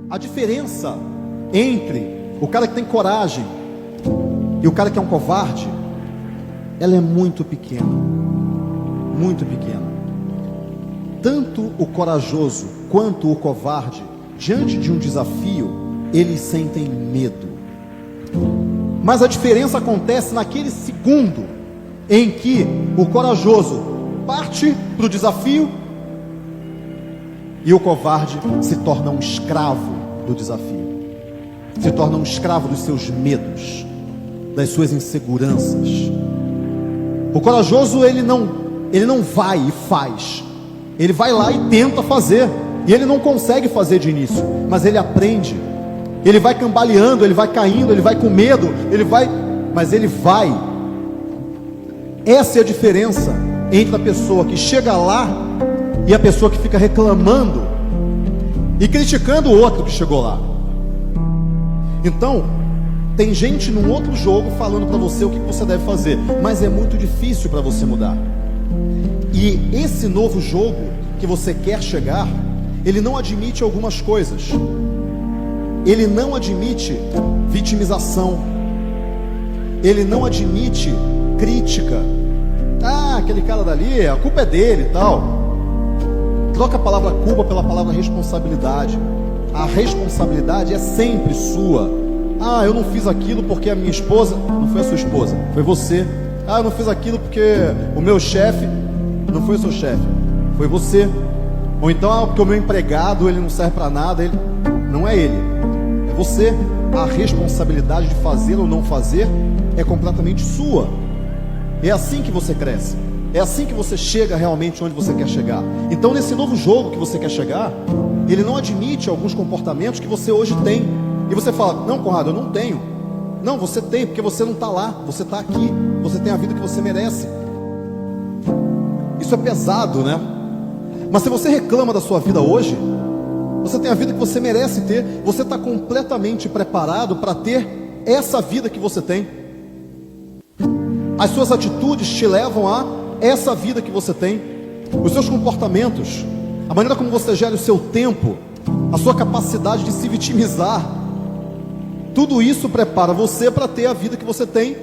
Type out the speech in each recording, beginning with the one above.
A diferença entre o cara que tem coragem e o cara que é um covarde, ela é muito pequena, muito pequena. Tanto o corajoso quanto o covarde, diante de um desafio, eles sentem medo. Mas a diferença acontece naquele segundo em que o corajoso parte para o desafio e o covarde se torna um escravo do desafio, se torna um escravo dos seus medos, das suas inseguranças. O corajoso ele não vai e faz, ele vai lá e tenta fazer, e ele não consegue fazer de início, mas ele aprende, ele vai cambaleando, ele vai caindo, ele vai com medo, mas ele vai. Essa é a diferença entre a pessoa que chega lá e a pessoa que fica reclamando e criticando o outro que chegou lá. Então, tem gente num outro jogo falando para você o que você deve fazer, mas é muito difícil para você mudar. E esse novo jogo que você quer chegar, ele não admite algumas coisas. Ele não admite vitimização. Ele não admite crítica. Ah, aquele cara dali, a culpa é dele e tal. Troca a palavra culpa pela palavra responsabilidade. A responsabilidade é sempre sua. Ah, eu não fiz aquilo porque a minha esposa... Não foi a sua esposa, foi você. Ah, eu não fiz aquilo porque o meu chefe... Não foi o seu chefe, foi você. Ou então, porque o meu empregado, ele não serve para nada. Não é ele, é você. A responsabilidade de fazer ou não fazer é completamente sua. É assim que você cresce. É assim que você chega realmente onde você quer chegar. Então, nesse novo jogo que você quer chegar, ele não admite alguns comportamentos que você hoje tem. E você fala, não, Conrado, eu não tenho. Não, você tem, porque você não está lá, você está aqui. Você tem a vida que você merece. Isso é pesado, né? Mas se você reclama da sua vida hoje, você tem a vida que você merece ter. Você está completamente preparado para ter essa vida que você tem. As suas atitudes te levam a essa vida que você tem. Os seus comportamentos, a maneira como você gera o seu tempo, a sua capacidade de se vitimizar, tudo isso prepara você para ter a vida que você tem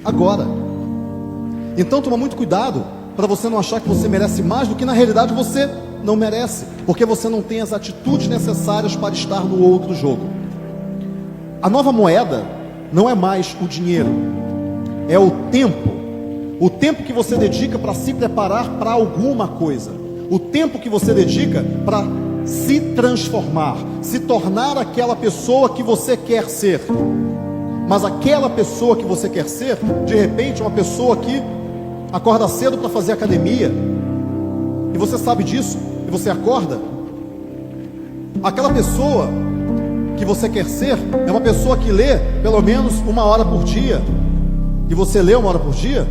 agora. Então toma muito cuidado para você não achar que você merece mais do que na realidade você não merece, porque você não tem as atitudes necessárias para estar no outro jogo. A nova moeda não é mais o dinheiro, é o tempo que você dedica para se preparar para alguma coisa, o tempo que você dedica para se transformar, se tornar aquela pessoa que você quer ser. Mas aquela pessoa que você quer ser, de repente é uma pessoa que acorda cedo para fazer academia, e você sabe disso, e você acorda. Aquela pessoa que você quer ser é uma pessoa que lê pelo menos 1 hora por dia, e você lê 1 hora por dia.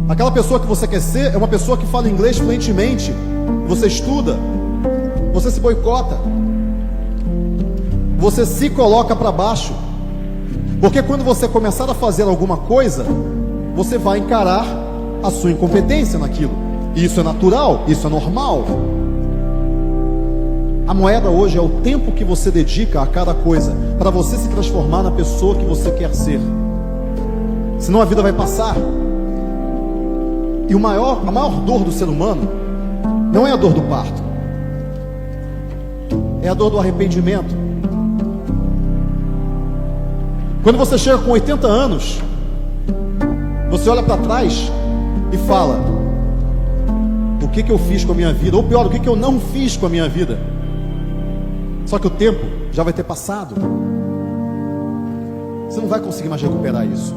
Aquela pessoa que você quer ser é uma pessoa que fala inglês fluentemente, e você estuda. Você se boicota, você se coloca para baixo, porque quando você começar a fazer alguma coisa, você vai encarar a sua incompetência naquilo. E isso é natural, isso é normal. A moeda hoje é o tempo que você dedica a cada coisa, para você se transformar na pessoa que você quer ser. Senão a vida vai passar. E a maior dor do ser humano não é a dor do parto, é a dor do arrependimento. Quando você chega com 80 anos, você olha para trás e fala, o que eu fiz com a minha vida? Ou pior, o que eu não fiz com a minha vida? Só que o tempo já vai ter passado. Você não vai conseguir mais recuperar isso.